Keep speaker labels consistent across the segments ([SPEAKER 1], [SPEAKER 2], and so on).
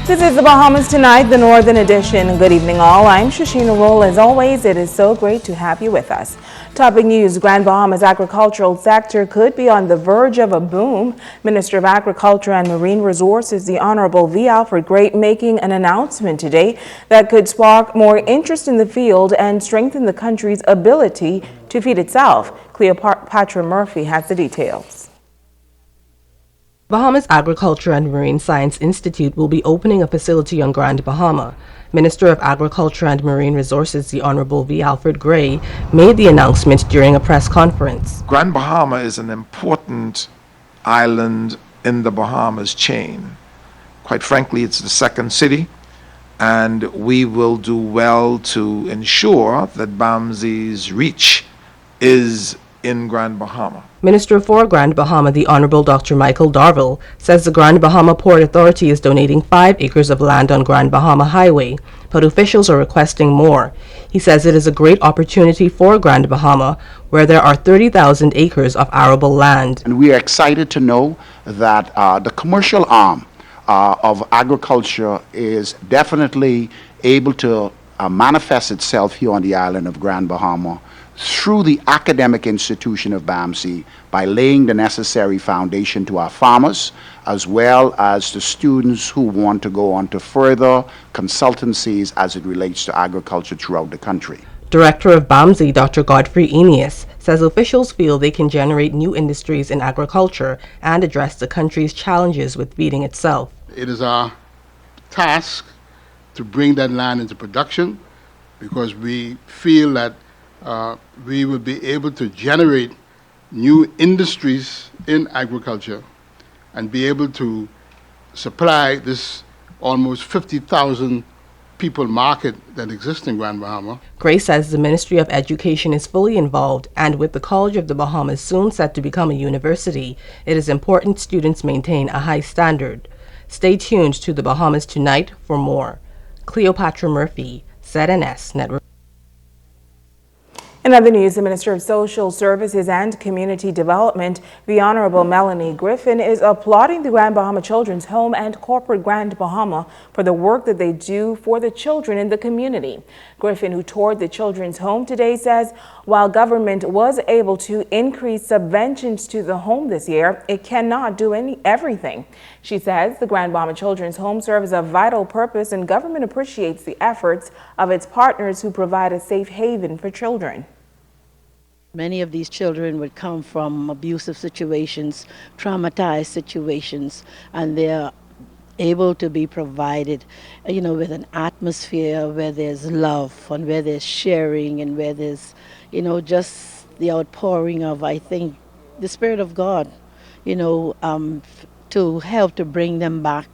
[SPEAKER 1] This is the Bahamas Tonight, the Northern Edition. Good evening, all. I'm Shashina Roll. As always, it is so great to have you with us. Topping news, Grand Bahama's agricultural sector could be on the verge of a boom. Minister of Agriculture and Marine Resources, the Honorable V. Alfred Gray, making an announcement today that could spark more interest in the field and strengthen the country's ability to feed itself. Cleopatra Murphy has the details.
[SPEAKER 2] Bahamas Agriculture and Marine Science Institute will be opening a facility on Grand Bahama. Minister of Agriculture and Marine Resources, the Honorable V. Alfred Gray, made the announcement during a press conference.
[SPEAKER 3] Grand Bahama is an important island in the Bahamas chain. Quite frankly, it's the second city, and we will do well to ensure that BAMSI's reach is in Grand Bahama.
[SPEAKER 2] Minister for Grand Bahama, the Honorable Dr. Michael Darville, says the Grand Bahama Port Authority is donating 5 acres of land on Grand Bahama Highway, but officials are requesting more. He says it is a great opportunity for Grand Bahama, where there are 30,000 acres of arable land.
[SPEAKER 4] And we are excited to know that the commercial arm of agriculture is definitely able to manifest itself here on the island of Grand Bahama through the academic institution of BAMSI by laying the necessary foundation to our farmers, as well as the students who want to go on to further consultancies as it relates to agriculture throughout the country.
[SPEAKER 2] Director of BAMSI, Dr. Godfrey Enius, says officials feel they can generate new industries in agriculture and address the country's challenges with feeding itself.
[SPEAKER 5] It is our task to bring that land into production because we feel that we will be able to generate new industries in agriculture and be able to supply this almost 50,000 people market that exists in Grand Bahama.
[SPEAKER 2] Gray says the Ministry of Education is fully involved, and with the College of the Bahamas soon set to become a university, it is important students maintain a high standard. Stay tuned to the Bahamas Tonight for more. Cleopatra Murphy, ZNS Network.
[SPEAKER 1] In other news, the Minister of Social Services and Community Development, the Honorable Melanie Griffin, is applauding the Grand Bahama Children's Home and Corporate Grand Bahama for the work that they do for the children in the community. Griffin, who toured the children's home today, says while government was able to increase subventions to the home this year, it cannot do everything. She says the Grand Bahama Children's Home serves a vital purpose, and government appreciates the efforts of its partners who provide a safe haven for children.
[SPEAKER 6] Many of these children would come from abusive situations, traumatized situations, and they're able to be provided, with an atmosphere where there's love and where there's sharing and where there's, just the outpouring of, I think, the Spirit of God, to help to bring them back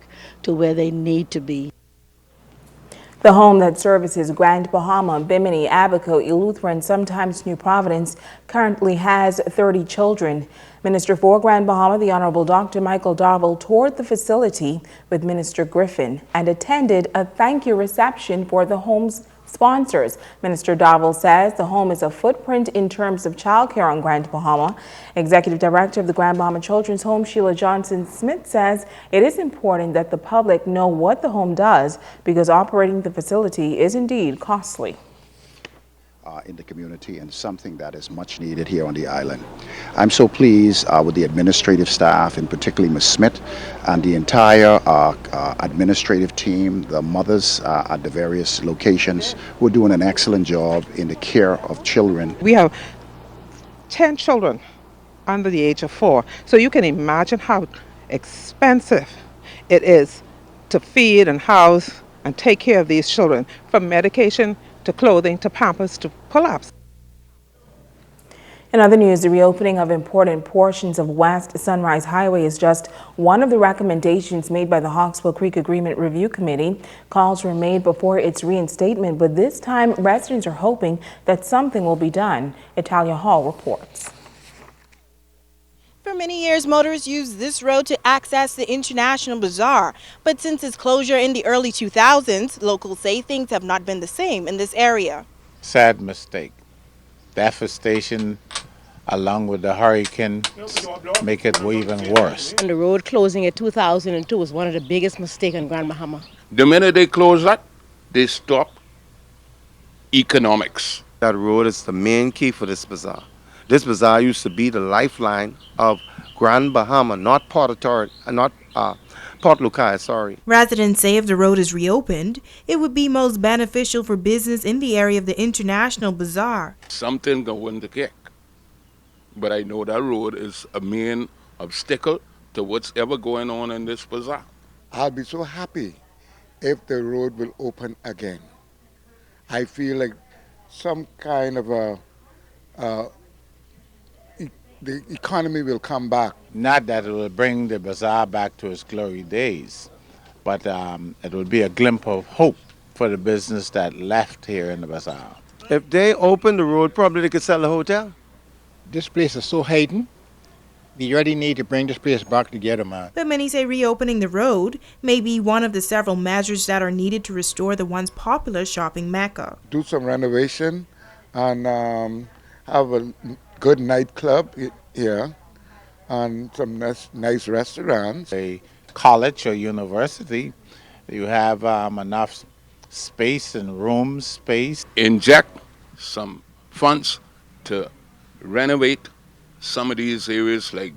[SPEAKER 6] to where they need to be.
[SPEAKER 1] The home that services Grand Bahama, Bimini, Abaco, Eleuthera, and sometimes New Providence currently has 30 children. Minister for Grand Bahama, the Honorable Dr. Michael Darville, toured the facility with Minister Griffin and attended a thank you reception for the home's sponsors. Minister Darville says the home is a footprint in terms of childcare on Grand Bahama. Executive Director of the Grand Bahama Children's Home, Sheila Johnson-Smith, says it is important that the public know what the home does because operating the facility is indeed costly.
[SPEAKER 4] In the community, and something that is much needed here on the island. I'm so pleased with the administrative staff, and particularly Ms. Smith and the entire administrative team, the mothers at the various locations who are doing an excellent job in the care of children.
[SPEAKER 7] We have 10 children under the age of 4, so you can imagine how expensive it is to feed and house and take care of these children, from medication to clothing to Pampers to pull-ups.
[SPEAKER 1] In other news, the reopening of important portions of West Sunrise Highway is just one of the recommendations made by the Hawksbill Creek Agreement Review Committee. Calls were made before its reinstatement, but this time residents are hoping that something will be done. Italia Hall reports.
[SPEAKER 8] For many years, motorists used this road to access the International Bazaar, but since its closure in the early 2000s, locals say things have not been the same in this area.
[SPEAKER 9] Sad mistake. Devastation along with the hurricane make it even worse.
[SPEAKER 10] And the road closing in 2002 was one of the biggest mistakes in Grand Bahama. The minute they close that, they stop economics.
[SPEAKER 11] That road is the main key for this bazaar. This bazaar used to be the lifeline of Grand Bahama, not Port Authority, not Port Lucas, sorry.
[SPEAKER 8] Residents say if the road is reopened, it would be most beneficial for business in the area of the International Bazaar.
[SPEAKER 10] Something going to kick. But I know that road is a main obstacle to what's ever going on in this bazaar.
[SPEAKER 12] I'll be so happy if the road will open again. I feel like some kind of the economy will come back.
[SPEAKER 9] Not that it will bring the bazaar back to its glory days, but it will be a glimpse of hope for the business that left here in the bazaar.
[SPEAKER 11] If they open the road, probably they could sell the hotel.
[SPEAKER 13] This place is so hidden. We really need to bring this place back together, man.
[SPEAKER 8] But many say reopening the road may be one of the several measures that are needed to restore the once popular shopping mecca.
[SPEAKER 12] Do some renovation and have a good nightclub here and some nice restaurants.
[SPEAKER 9] A college or university, you have enough space and room space.
[SPEAKER 10] Inject some funds to renovate some of these areas like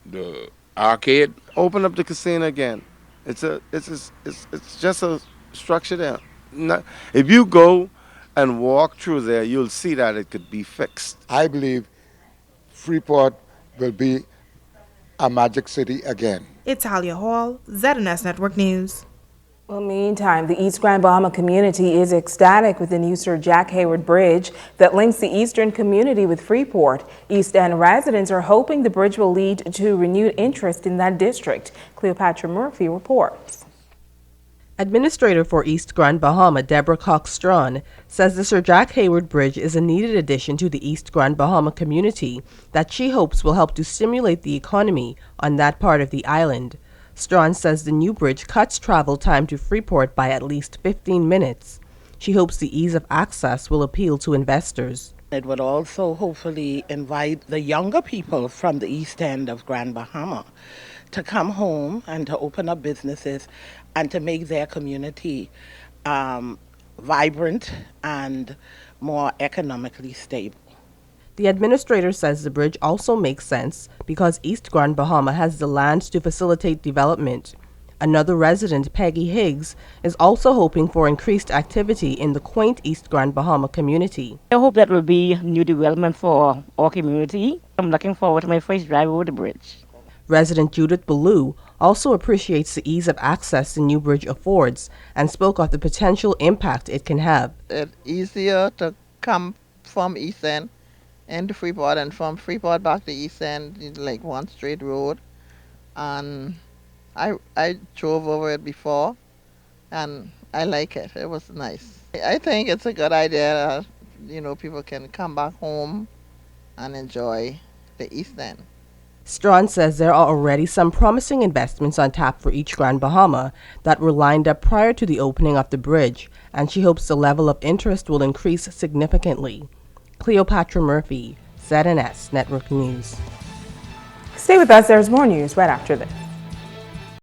[SPEAKER 10] the arcade.
[SPEAKER 11] Open up the casino again. It's just a structure there. If you go and walk through there, you'll see that it could be fixed.
[SPEAKER 12] I believe Freeport will be a magic city again.
[SPEAKER 8] It's Talia Hall, ZNS Network News.
[SPEAKER 1] Well, meantime, the East Grand Bahama community is ecstatic with the new Sir Jack Hayward Bridge that links the eastern community with Freeport. East End residents are hoping the bridge will lead to renewed interest in that district. Cleopatra Murphy reports.
[SPEAKER 2] Administrator for East Grand Bahama, Deborah Cox-Strawn, says the Sir Jack Hayward Bridge is a needed addition to the East Grand Bahama community that she hopes will help to stimulate the economy on that part of the island. Strawn says the new bridge cuts travel time to Freeport by at least 15 minutes. She hopes the ease of access will appeal to investors.
[SPEAKER 14] It would also hopefully invite the younger people from the east end of Grand Bahama to come home and to open up businesses and to make their community vibrant and more economically stable.
[SPEAKER 2] The administrator says the bridge also makes sense because East Grand Bahama has the land to facilitate development. Another resident, Peggy Higgs, is also hoping for increased activity in the quaint East Grand Bahama community.
[SPEAKER 15] I hope that will be new development for our community. I'm looking forward to my first drive over the bridge.
[SPEAKER 2] Resident Judith Ballou also appreciates the ease of access the new bridge affords and spoke of the potential impact it can have.
[SPEAKER 16] It's easier to come from East End into Freeport and from Freeport back to East End, like one straight road. And I drove over it before and I like it. It was nice. I think it's a good idea that, people can come back home and enjoy the East End.
[SPEAKER 2] Strawn says there are already some promising investments on tap for each Grand Bahama that were lined up prior to the opening of the bridge, and she hopes the level of interest will increase significantly. Cleopatra Murphy, ZNS Network News.
[SPEAKER 1] Stay with us, there's more news right after this.